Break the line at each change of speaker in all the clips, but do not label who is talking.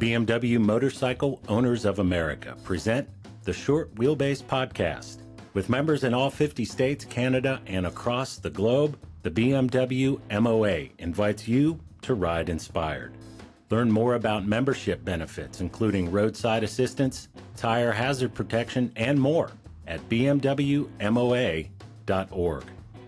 BMW Motorcycle Owners of America present the Short Wheelbase Podcast. With members in all 50 states, Canada, and across the globe, the BMW MOA invites you to ride inspired. Learn more about membership benefits, including roadside assistance, tire hazard protection, and more at bmwmoa.org.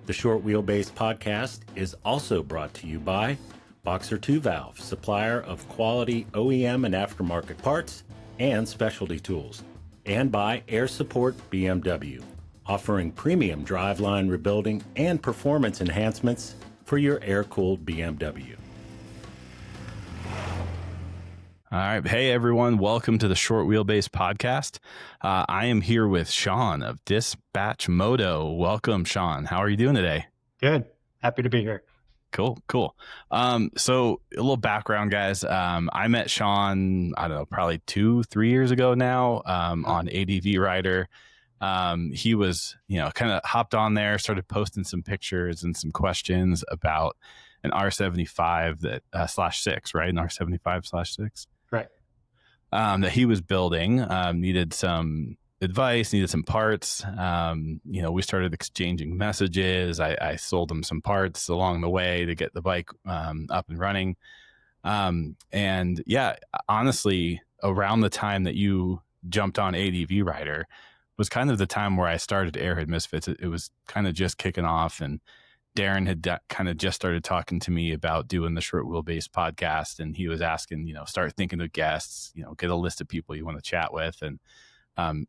The Short Wheelbase Podcast is also brought to you by Boxer 2 Valve, supplier of quality OEM and aftermarket parts and specialty tools, and by Air Support BMW, offering premium driveline rebuilding and performance enhancements for your air-cooled BMW.
All right. Hey, everyone. Welcome to the Short Wheelbase Podcast. I am here with Sean of Dispatch Moto. Welcome, Sean. How are you doing today?
Good. Happy to be here.
Cool. So a little background, guys. I met Sean, I don't know, probably 2-3 years ago now on ADV Rider. He was, kind of hopped on there, started posting some pictures and some questions about an R75 that /6, right? An R75/6.
Right.
That he was building, needed some advice, needed some parts. We started exchanging messages. I sold him some parts along the way to get the bike up and running. And yeah, honestly, around the time that you jumped on ADV Rider was kind of the time where I started Airhead Misfits. It was kind of just kicking off, and Darren had kind of just started talking to me about doing the Short Wheelbase Podcast, and he was asking, start thinking of guests, get a list of people you want to chat with. And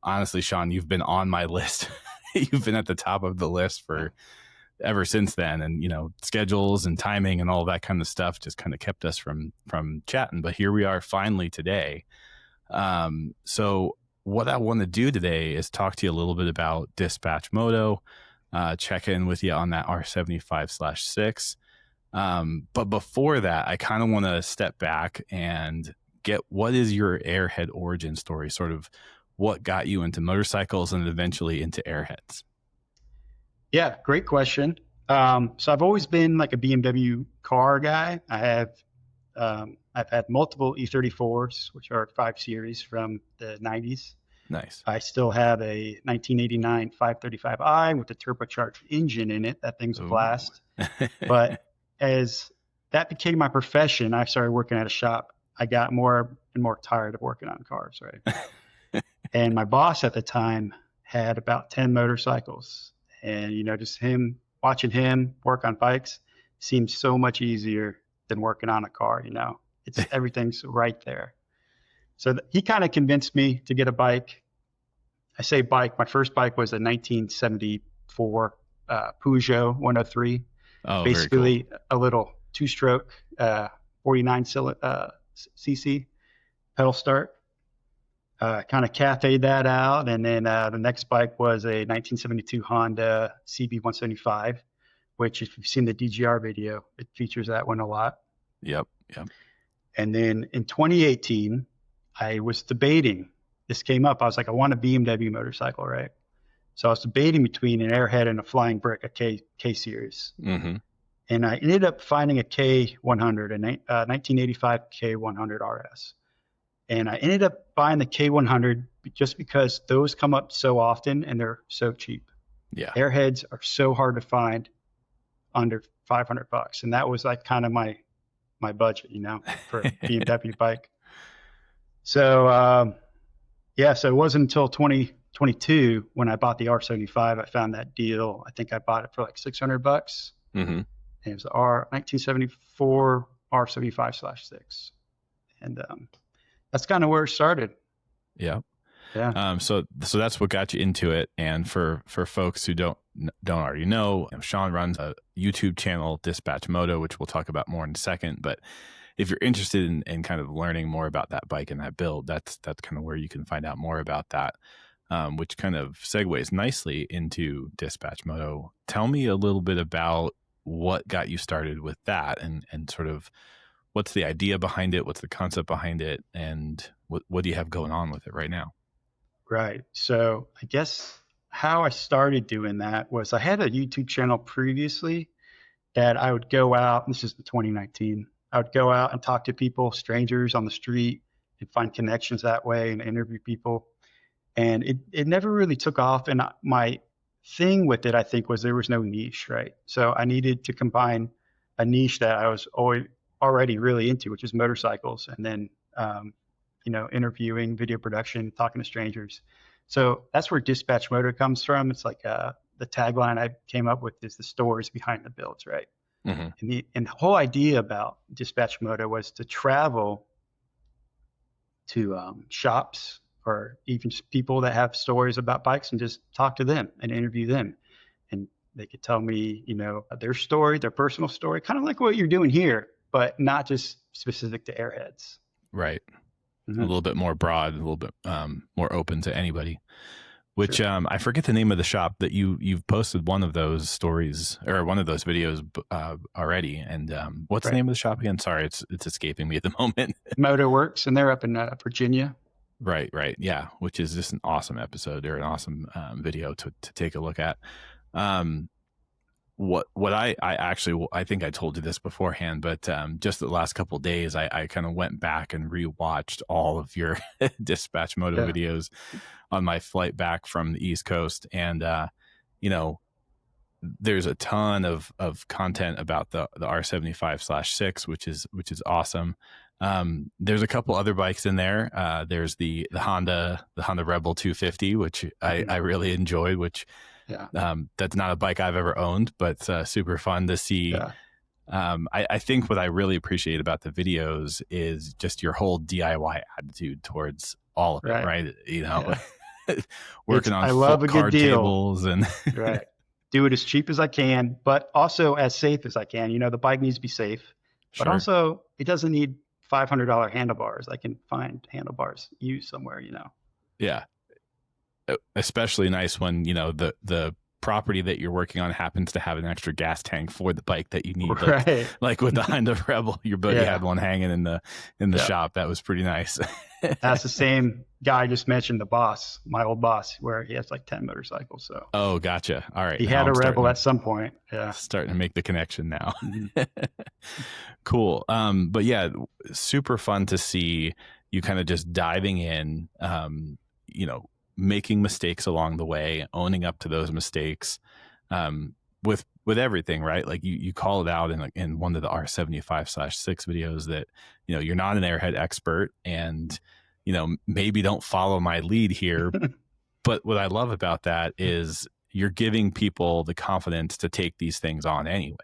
honestly, Sean, you've been on my list. You've been at the top of the list for ever since then. And, schedules and timing and all that kind of stuff just kind of kept us from chatting. But here we are finally today. So what I want to do today is talk to you a little bit about Dispatch Moto, check in with you on that R75/6. But before that, I kind of want to step back and get, what is your Airhead origin story? Sort of what got you into motorcycles and eventually into Airheads?
Yeah, great question. So I've always been like a BMW car guy. I've had multiple E34s, which are 5 Series from the 90s.
Nice.
I still have a 1989 535i with a turbocharged engine in it. That thing's a blast. But as that became my profession, I started working at a shop. I got more and more tired of working on cars, right? And my boss at the time had about 10 motorcycles. And, just watching him work on bikes seems so much easier than working on a car, It's everything's right there. So he kind of convinced me to get a bike. I say bike. My first bike was a 1974 Peugeot 103.
Oh,
basically
very cool.
A little 2-stroke 49 cc pedal start. Kind of cafe'd that out, and then the next bike was a 1972 Honda CB175, which, if you've seen the DGR video, it features that one a lot.
Yep.
And then in 2018, I was debating. This came up. I was like, I want a BMW motorcycle, right? So I was debating between an Airhead and a Flying Brick, a K Series.
Mm-hmm.
And I ended up finding a K100, a 1985 K100 RS. And I ended up buying the K100 just because those come up so often and they're so cheap.
Yeah.
Airheads are so hard to find under $500. And that was like kind of my budget, for a BMW bike. So, so it wasn't until 2022 when I bought the R75, I found that deal. I think I bought it for like $600.
Mm-hmm.
And it was the 1974 R75/6. And, that's kind of where it started.
Yeah.
Yeah.
So that's what got you into it. And for folks who don't already know, Sean runs a YouTube channel, Dispatch Moto, which we'll talk about more in a second. But if you're interested in kind of learning more about that bike and that build, that's kind of where you can find out more about that, which kind of segues nicely into Dispatch Moto. Tell me a little bit about what got you started with that, and sort of what's the idea behind it? What's the concept behind it? And what do you have going on with it right now?
Right. So I guess how I started doing that was I had a YouTube channel previously that I would go out. This is 2019. I would go out and talk to people, strangers on the street, and find connections that way and interview people. And it never really took off. And my thing with it, I think, was there was no niche, right? So I needed to combine a niche that I was already really into, which is motorcycles, and then interviewing, video production, talking to strangers. So that's where Dispatch Moto comes from. It's like the tagline I came up with is the stories behind the builds, right? Mm-hmm. And the whole idea about Dispatch Moto was to travel to shops or even just people that have stories about bikes and just talk to them and interview them. And they could tell me, their story, their personal story, kind of like what you're doing here, but not just specific to Airheads.
Right. Mm-hmm. A little bit more broad, a little bit more open to anybody. Which sure. I forget the name of the shop that you've posted one of those stories or one of those videos already. And what's the name of the shop again? Sorry, it's escaping me at the moment.
Moto Works, and they're up in Virginia.
Right. Yeah, which is just an awesome episode or an awesome video to take a look at. What I think I told you this beforehand, but just the last couple of days, I kind of went back and rewatched all of your Dispatch Moto videos on my flight back from the East Coast. And, there's a ton of content about the R75/6, which is awesome. There's a couple other bikes in there. There's the Honda Rebel 250, which I really enjoyed, which that's not a bike I've ever owned, but super fun to see. Yeah. I think what I really appreciate about the videos is just your whole DIY attitude towards all of it, right? Working on
I love a good deal.
Tables and
right. Do it as cheap as I can, but also as safe as I can. The bike needs to be safe, but also it doesn't need $500 handlebars. I can find handlebars used somewhere,
Yeah. Especially nice when, the property that you're working on happens to have an extra gas tank for the bike that you need. Like with the Honda Rebel, your buddy had one hanging in the shop. That was pretty nice.
That's the same guy I just mentioned, the boss, my old boss, where he has like 10 motorcycles. So.
Oh, gotcha. All right.
He had a Rebel at some point. Yeah.
Starting to make the connection now. Cool. But yeah, super fun to see you kind of just diving in, making mistakes along the way, owning up to those mistakes, with everything, right? Like you call it out in one of the R75/6 videos that, you're not an Airhead expert and, maybe don't follow my lead here. But what I love about that is you're giving people the confidence to take these things on anyway.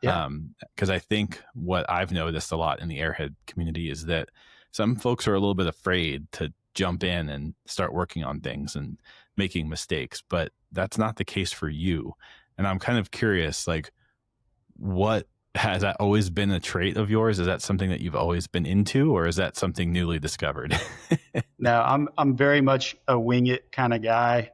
Yeah. Because I think what I've noticed a lot in the Airhead community is that some folks are a little bit afraid to jump in and start working on things and making mistakes, but that's not the case for you. And I'm kind of curious, like, has that always been a trait of yours? Is that something that you've always been into, or is that something newly discovered?
No, I'm very much a wing it kind of guy,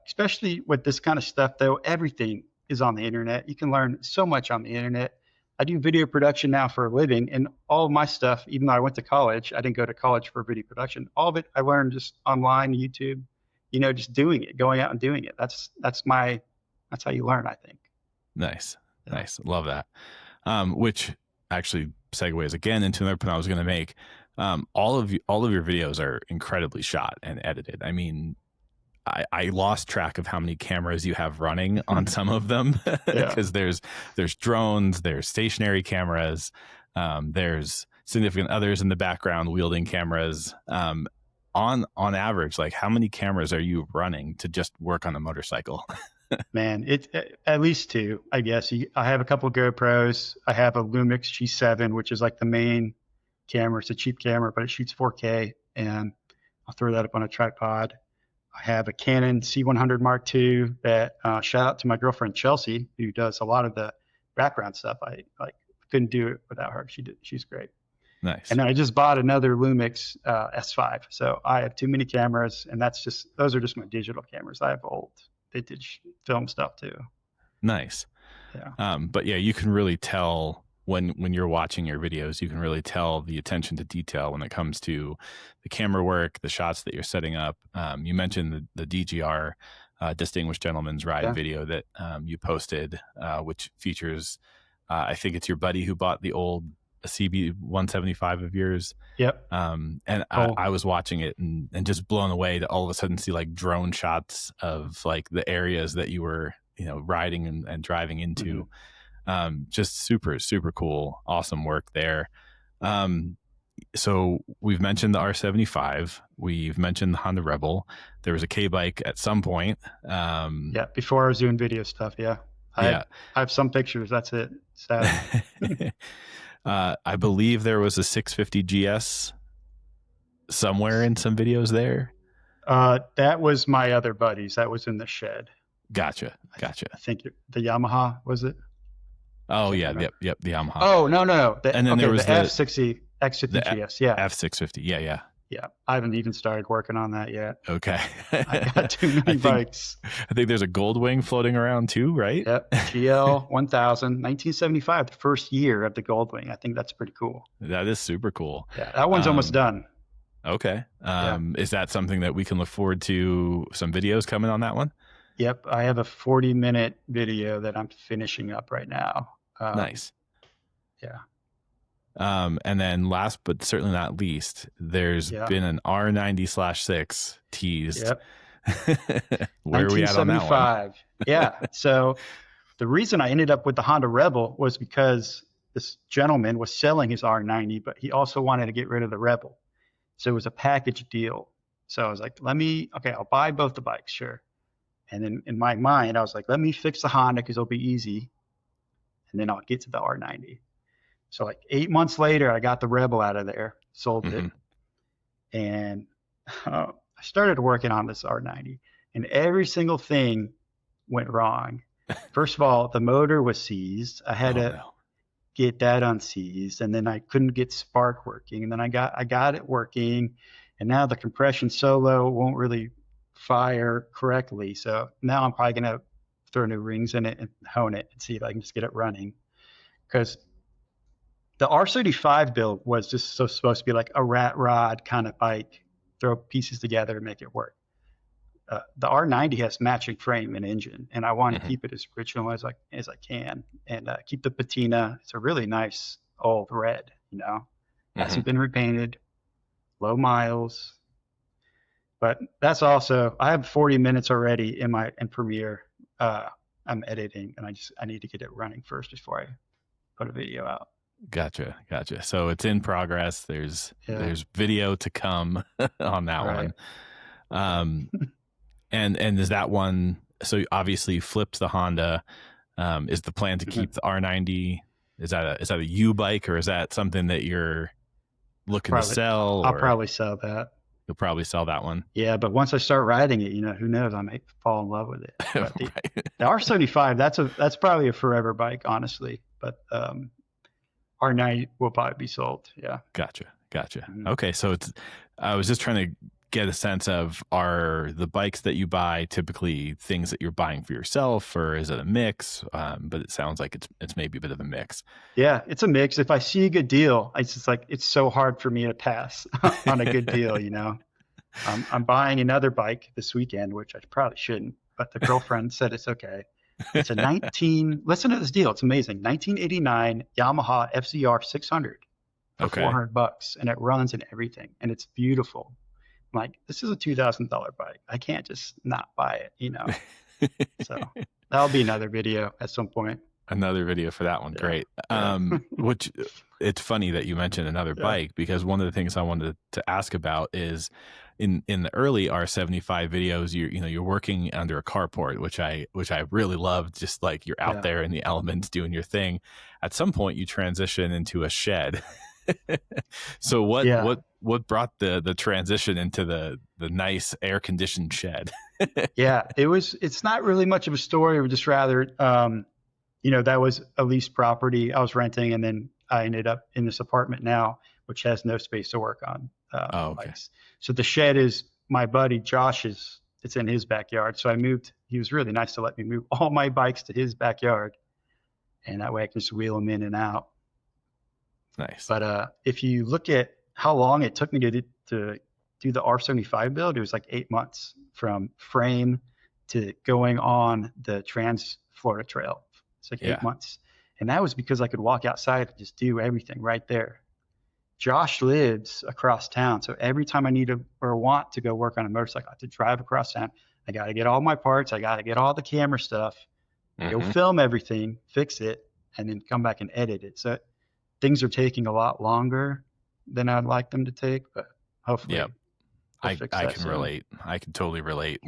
especially with this kind of stuff, though. Everything is on the internet. You can learn so much on the internet. I do video production now for a living, and all of my stuff, even though I went to college, I didn't go to college for video production. All of it I learned just online, YouTube, just doing it, going out and doing it. That's how you learn, I think.
Nice. Love that. Which actually segues again into another point I was going to make. All of your videos are incredibly shot and edited. I mean, I lost track of how many cameras you have running on some of them because there's drones, there's stationary cameras, there's significant others in the background wielding cameras. On average, like how many cameras are you running to just work on a motorcycle?
Man, it's at least two, I guess. I have a couple of GoPros. I have a Lumix G7, which is like the main camera. It's a cheap camera, but it shoots 4K, and I'll throw that up on a tripod. I have a Canon C100 Mark II that shout out to my girlfriend Chelsea, who does a lot of the background stuff. I couldn't do it without her. She's great.
Nice.
And then I just bought another Lumix S5. So I have too many cameras, and those are just my digital cameras. I have old vintage film stuff too.
Nice. Yeah. But yeah, you can really tell when you're watching your videos, you can really tell the attention to detail when it comes to the camera work, the shots that you're setting up. You mentioned the DGR, Distinguished Gentleman's Ride video that you posted, which features, I think it's your buddy who bought the old CB 175 of yours.
Yep.
And
Cool.
I was watching it and just blown away to all of a sudden see like drone shots of like the areas that you were, riding and driving into. Just super, super cool. Awesome work there. So we've mentioned the R75. We've mentioned the Honda Rebel. There was a K-bike at some point.
Yeah, before I was doing video stuff. Yeah. I have some pictures. That's it. Sad.
I believe there was a 650 GS somewhere in some videos there.
That was my other buddies. That was in the shed.
Gotcha.
I think the Yamaha, was it?
Oh yeah. Yep. The Yamaha.
Oh, no.
And then there was
the F60 X50 GS. Yeah.
F650. Yeah.
Yeah. I haven't even started working on that yet.
Okay.
I got too many bikes.
I think there's a Goldwing floating around too, right?
Yep. GL 1000, 1975, the first year of the Goldwing. I think that's pretty cool.
That is super cool.
Yeah. That one's almost done.
Okay. Is that something that we can look forward to some videos coming on that one?
Yep. I have a 40-minute video that I'm finishing up right now.
Nice.
Yeah.
And then last but certainly not least, there's been an R90/6 teased.
Yep.
Where are we at on that one?
Yeah. So the reason I ended up with the Honda Rebel was because this gentleman was selling his R90, but he also wanted to get rid of the Rebel. So it was a package deal. So I was like, I'll buy both the bikes, sure. And then in my mind, I was like, let me fix the Honda because it'll be easy. And then I'll get to the R90. So like 8 months later, I got the Rebel out of there, sold it. And I started working on this R90. And every single thing went wrong. First of all, the motor was seized. I had to get that unseized. And then I couldn't get spark working. And then I got it working. And now the compression solo won't really fire correctly. So now I'm probably going to throw new rings in it and hone it and see if I can just get it running. Because the R35 build was just supposed to be like a rat rod kind of bike, throw pieces together and make it work. The R90 has matching frame and engine, and I want to keep it as original as I can, and keep the patina. It's a really nice old red, hasn't been repainted, low miles. But that's also, I have 40 minutes already in Premiere. I'm editing, and I need to get it running first before I put a video out.
Gotcha. So it's in progress. There's video to come on that one. And is that one? So obviously you flipped the Honda. Is the plan to keep the R90? Is that a U bike, or is that something that you're looking to sell?
I'll probably sell that.
You'll probably sell that one.
Yeah, but once I start riding it, who knows? I might fall in love with it. The R75, that's probably a forever bike, honestly. But R90 will probably be sold. Yeah.
Gotcha. Okay, so I was just trying to get a sense of, are the bikes that you buy typically things that you're buying for yourself, or is it a mix? But it sounds like it's maybe a bit of a mix.
Yeah, it's a mix. If I see a good deal, it's just like, it's so hard for me to pass on a good deal, I'm buying another bike this weekend, which I probably shouldn't, but the girlfriend said it's okay. It's a listen to this deal. It's amazing. 1989 Yamaha FZR 600 for $400, and it runs and everything, and it's beautiful. I'm like, this is a $2,000 bike. I can't just not buy it, So that'll be another video at some point.
Another video for that one. Yeah. Great. Which it's funny that you mentioned another bike, because one of the things I wanted to ask about is in the early R75 videos, you're working under a carport, which I really loved. Just like you're out there in the elements doing your thing. At some point you transition into a shed. So what brought the transition into the nice air conditioned shed?
Yeah, it's not really much of a story. It was just rather, that was a leased property I was renting, and then I ended up in this apartment now, which has no space to work on bikes. So the shed is my buddy Josh's. It's in his backyard. So I moved. He was really nice to let me move all my bikes to his backyard, and that way I can just wheel them in and out.
Nice.
But if you look at how long it took me to do the R75 build, it was like 8 months from frame to going on the Trans Florida Trail. It's like 8 months. And that was because I could walk outside and just do everything right there. Josh lives across town. So every time I need or want to go work on a motorcycle, I have to drive across town. I got to get all my parts. I got to get all the camera stuff, go film everything, fix it, and then come back and edit it. So things are taking a lot longer than I'd like them to take, but hopefully.
Yep. I can relate. I can totally relate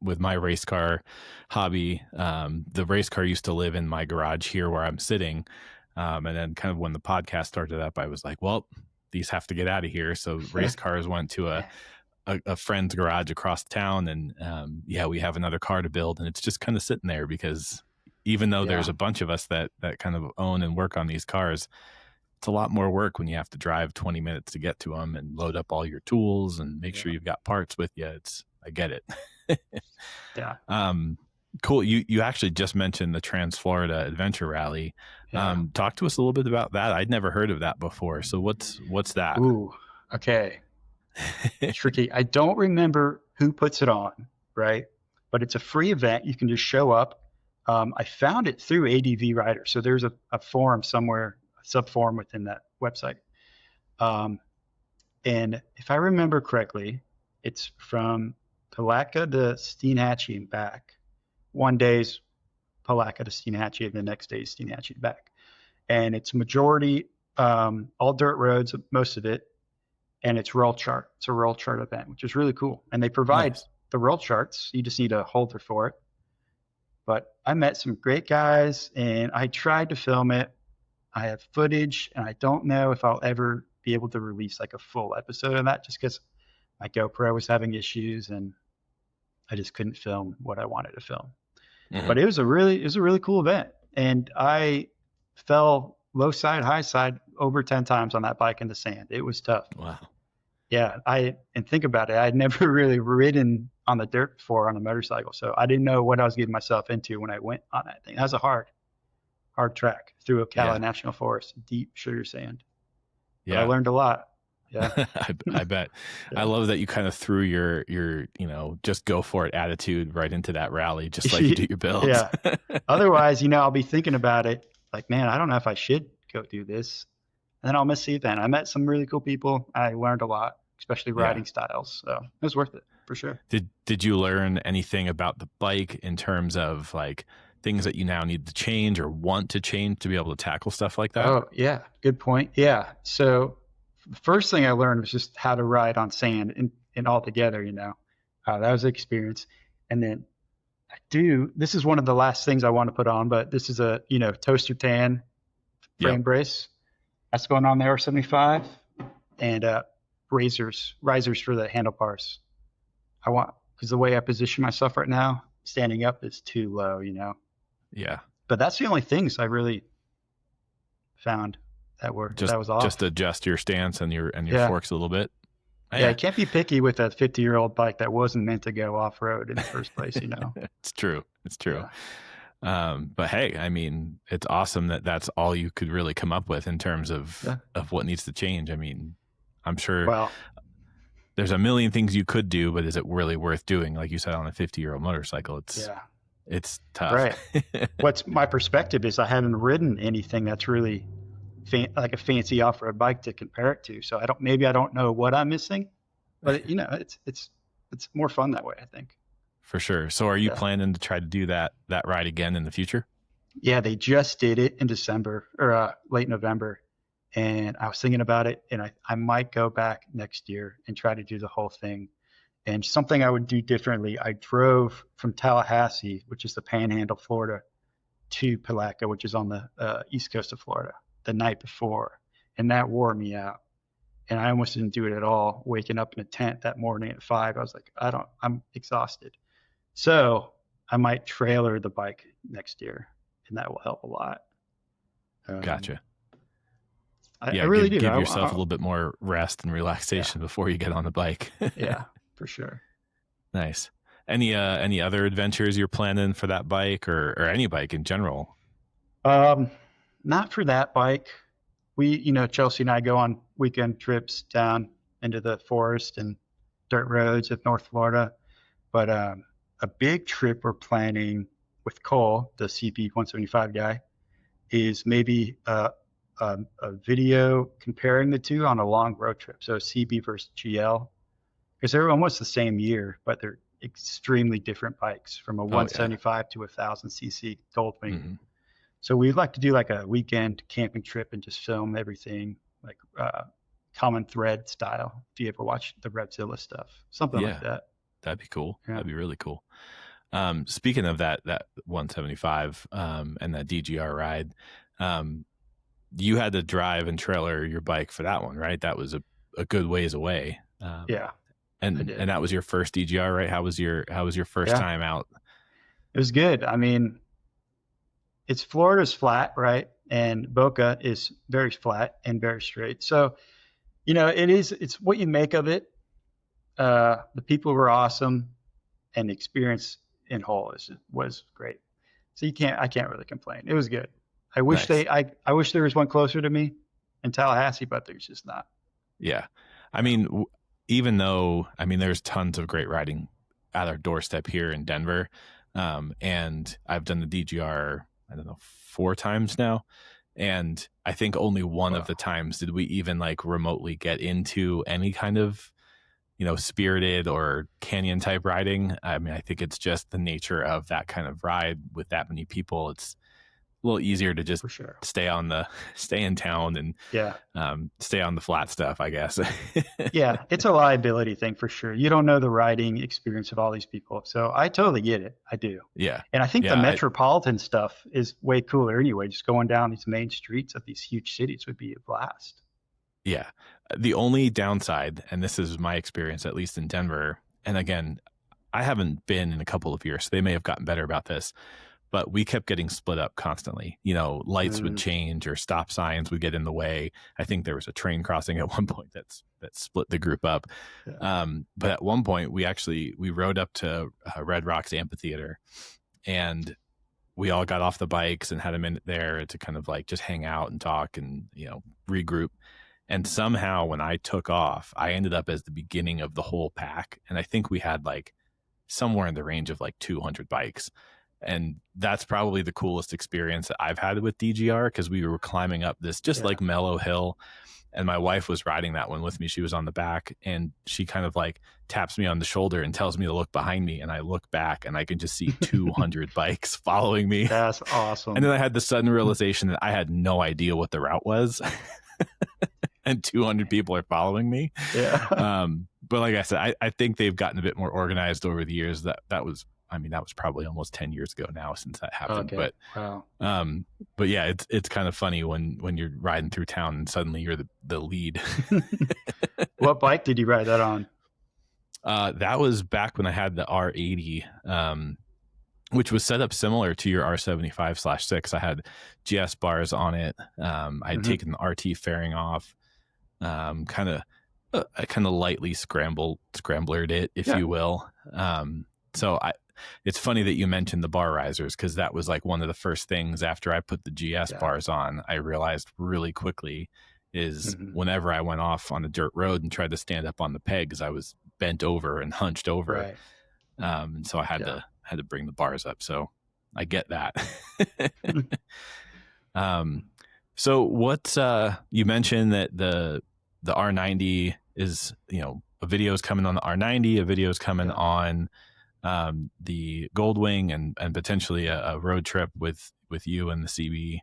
with my race car hobby. The race car used to live in my garage here where I'm sitting. And then kind of when the podcast started up, I was like, well, these have to get out of here. So race cars went to a friend's garage across town. And we have another car to build. And it's just kind of sitting there because even though there's a bunch of us that kind of own and work on these cars, it's a lot more work when you have to drive 20 minutes to get to them and load up all your tools and make sure you've got parts with you. I get it.
Yeah.
Cool. You actually just mentioned the Trans-Florida Adventure Rally. Talk to us a little bit about that. I'd never heard of that before. So what's that?
Ooh, okay. Tricky. I don't remember who puts it on, right? But it's a free event. You can just show up. I found it through ADV Rider. So there's a forum somewhere, a sub-forum within that website. And if I remember correctly, it's from Palatka to Steenhatchee and back. One day's Palatka to Steenhatchee, and the next day's Steenhatchee back. And it's majority all dirt roads, most of it, and it's roll chart. It's a roll chart event, which is really cool. And they provide the roll charts. You just need a holder for it. But I met some great guys, and I tried to film it. I have footage, and I don't know if I'll ever be able to release like a full episode of that, just because my GoPro was having issues, and I just couldn't film what I wanted to film. But it was a really cool event, and I fell low side, high side over 10 times on that bike in the sand. It was tough.
Wow.
Yeah, and think about it. I'd never really ridden on the dirt before on a motorcycle, so I didn't know what I was getting myself into when I went on that thing. That was a hard track through Ocala National Forest, deep sugar sand. But I learned a lot. Yeah,
I bet. I love that you kind of threw your just go for it attitude right into that rally, just like you do your builds.
Yeah. Otherwise, I'll be thinking about it like, man, I don't know if I should go do this, and then I'll miss the event. I met some really cool people. I learned a lot, especially riding styles. So it was worth it for sure.
Did you learn anything about the bike in terms of like things that you now need to change or want to change to be able to tackle stuff like that?
Oh yeah, good point. Yeah. So the first thing I learned was just how to ride on sand and all together, that was an experience. And then this is one of the last things I want to put on, but this is a, toaster tan frame brace. That's going on the R75 and risers for the handlebars. Because the way I position myself right now, standing up is too low,
Yeah.
But that's the only things I really found that was off.
Just adjust your stance and your forks a little bit.
Yeah, I can't be picky with a 50-year-old bike that wasn't meant to go off road in the first place.
It's true. Yeah. But hey, I mean, it's awesome that that's all you could really come up with in terms of what needs to change. I mean, I'm sure there's a million things you could do, but is it really worth doing? Like you said, on a 50-year-old motorcycle, it's tough.
Right. What's my perspective is I haven't ridden anything that's really like a fancy off-road bike to compare it to. So I don't know what I'm missing, but it's more fun that way, I think.
For sure. So are you planning to try to do that ride again in the future?
Yeah, they just did it in December or late November. And I was thinking about it, and I might go back next year and try to do the whole thing. And something I would do differently, I drove from Tallahassee, which is the Panhandle, Florida, to Palatka, which is on the east coast of Florida, the night before. And that wore me out. And I almost didn't do it at all. Waking up in a tent that morning at 5, I was like, I'm exhausted. So I might trailer the bike next year, and that will help a lot.
Gotcha.
I really do.
Give yourself a little bit more rest and relaxation before you get on the bike.
Yeah, for sure.
Nice. Any other adventures you're planning for that bike or any bike in general?
Not for that bike. We, Chelsea and I go on weekend trips down into the forest and dirt roads of North Florida. But a big trip we're planning with Cole, the CP 175 guy, is maybe a video comparing the two on a long road trip. So CB versus GL, because they're almost the same year, but they're extremely different bikes from a 175 to 1000 cc Goldwing.
Mm-hmm.
So we'd like to do like a weekend camping trip and just film everything like common thread style. If you ever watch the Revzilla stuff, something like that.
That'd be cool.
Yeah.
That'd be really cool. Speaking of that 175 and that DGR ride, you had to drive and trailer your bike for that one, right? That was a good ways away.
Yeah.
And that was your first DGR, right? How was your first time out?
It was good. I mean, Florida's flat, right? And Boca is very flat and very straight. So, it's what you make of it. The people were awesome, and the experience in whole was great. So I can't really complain. It was good. I wish I wish there was one closer to me in Tallahassee, but there's just not.
Yeah. I mean, even though, there's tons of great riding at our doorstep here in Denver. And I've done the DGR, 4 times now. And I think only one of the times did we even like remotely get into any kind of, spirited or canyon type riding. I think it's just the nature of that kind of ride with that many people. It's a little easier to just stay in town and stay on the flat stuff, I guess.
Yeah, it's a liability thing for sure. You don't know the riding experience of all these people. So I totally get it. I do.
Yeah.
And I think the metropolitan stuff is way cooler anyway. Just going down these main streets of these huge cities would be a blast.
Yeah. The only downside, and this is my experience, at least in Denver, and again, I haven't been in a couple of years, so they may have gotten better about this, but we kept getting split up constantly. Lights would change or stop signs would get in the way. I think there was a train crossing at one point that split the group up. Yeah. But at one point we rode up to Red Rocks Amphitheater, and we all got off the bikes and had a minute there to kind of like just hang out and talk and, regroup. And somehow when I took off, I ended up as the beginning of the whole pack. And I think we had like somewhere in the range of like 200 bikes. And that's probably the coolest experience that I've had with DGR, because we were climbing up this just like mellow hill. And my wife was riding that one with me. She was on the back, and she kind of like taps me on the shoulder and tells me to look behind me. And I look back and I can just see 200 bikes following me.
That's awesome.
And then I had the sudden realization that I had no idea what the route was. And 200 people are following me.
Yeah.
But like I said, I think they've gotten a bit more organized over the years. That was probably almost 10 years ago now since that happened.
Okay.
But but yeah, it's kind of funny when you're riding through town and suddenly you're the lead.
What bike did you ride that on?
That was back when I had the R80, which was set up similar to your R75/6. I had GS bars on it. I'd taken the RT fairing off, I kind of lightly scramblered it, if you will. So it's funny that you mentioned the bar risers, because that was like one of the first things after I put the GS bars on, I realized really quickly is whenever I went off on a dirt road and tried to stand up on the pegs, I was bent over and hunched over.
Right.
And so I had to bring the bars up. So I get that. So what, you mentioned that the R90 is, a video is coming on the R90, a video is coming on the Goldwing, and potentially a road trip with you and the CB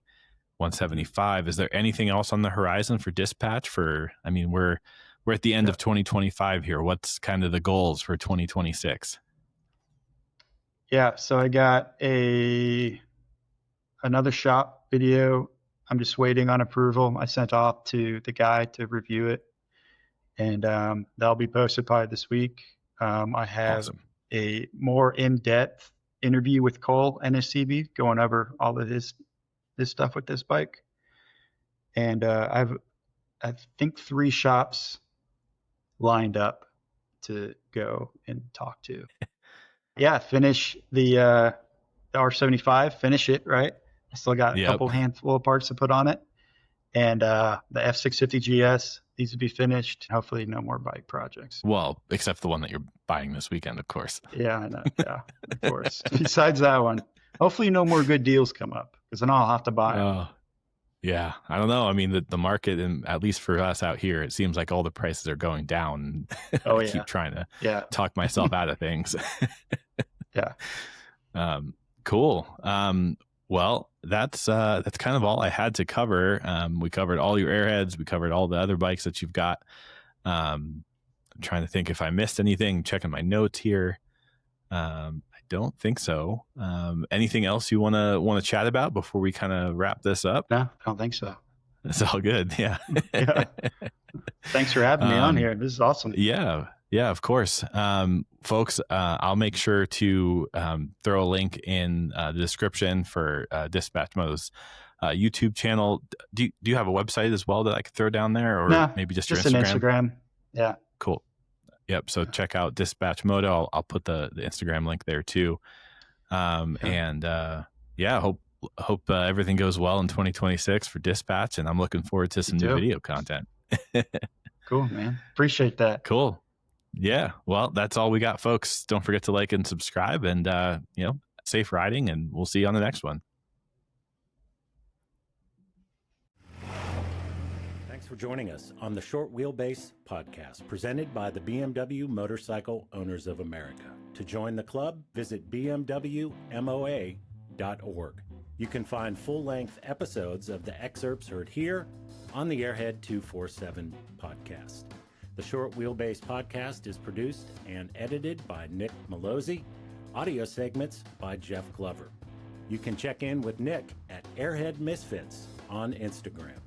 175. Is there anything else on the horizon for Dispatch? We're at the end of 2025 here. What's kind of the goals for 2026?
Yeah, so I got another shop video. I'm just waiting on approval. I sent off to the guy to review it, and that'll be posted probably this week. I have a more in-depth interview with Cole and his CB, going over all of this stuff with this bike. And I think 3 shops lined up to go and talk to. Yeah, finish the R75, finish it, right? I still got a couple handful of parts to put on it. And the F650 GS needs to be finished. Hopefully no more bike projects.
Well, except the one that you're buying this weekend, of course.
Yeah, I know. Yeah, of course. Besides that one, hopefully no more good deals come up, because then I'll have to buy them.
Yeah, I don't know. I mean, the market, and at least for us out here, it seems like all the prices are going down.
Oh
I
yeah.
keep trying to
Yeah.
talk myself out of things.
Yeah.
Cool. Well, that's kind of all I had to cover. We covered all your Airheads. We covered all the other bikes that you've got. I'm trying to think if I missed anything. Checking my notes here. I don't think so. Anything else you want to chat about before we kind of wrap this up?
No, I don't think so.
It's all good. Yeah.
Yeah. Thanks for having me on here. This is awesome.
Yeah, of course. Folks, I'll make sure to throw a link in the description for Dispatch Moto's YouTube channel. Do you have a website as well that I could throw down there, or
No,
maybe just
an
your
Instagram? Yeah.
Cool. Yep. So check out Dispatch Moto. I'll put the Instagram link there too. And hope everything goes well in 2026 for Dispatch, and I'm looking forward to some new video content.
Cool, man. Appreciate that.
Cool. Yeah. Well, that's all we got, folks. Don't forget to like and subscribe, and safe riding, and we'll see you on the next one.
Thanks for joining us on the Short Wheelbase podcast, presented by the BMW Motorcycle Owners of America. To join the club, visit bmwmoa.org. You can find full-length episodes of the excerpts heard here on the Airhead 247 podcast. The Short Wheelbase podcast is produced and edited by Nick Malozzi. Audio segments by Jeff Glover. You can check in with Nick at Airhead Misfits on Instagram.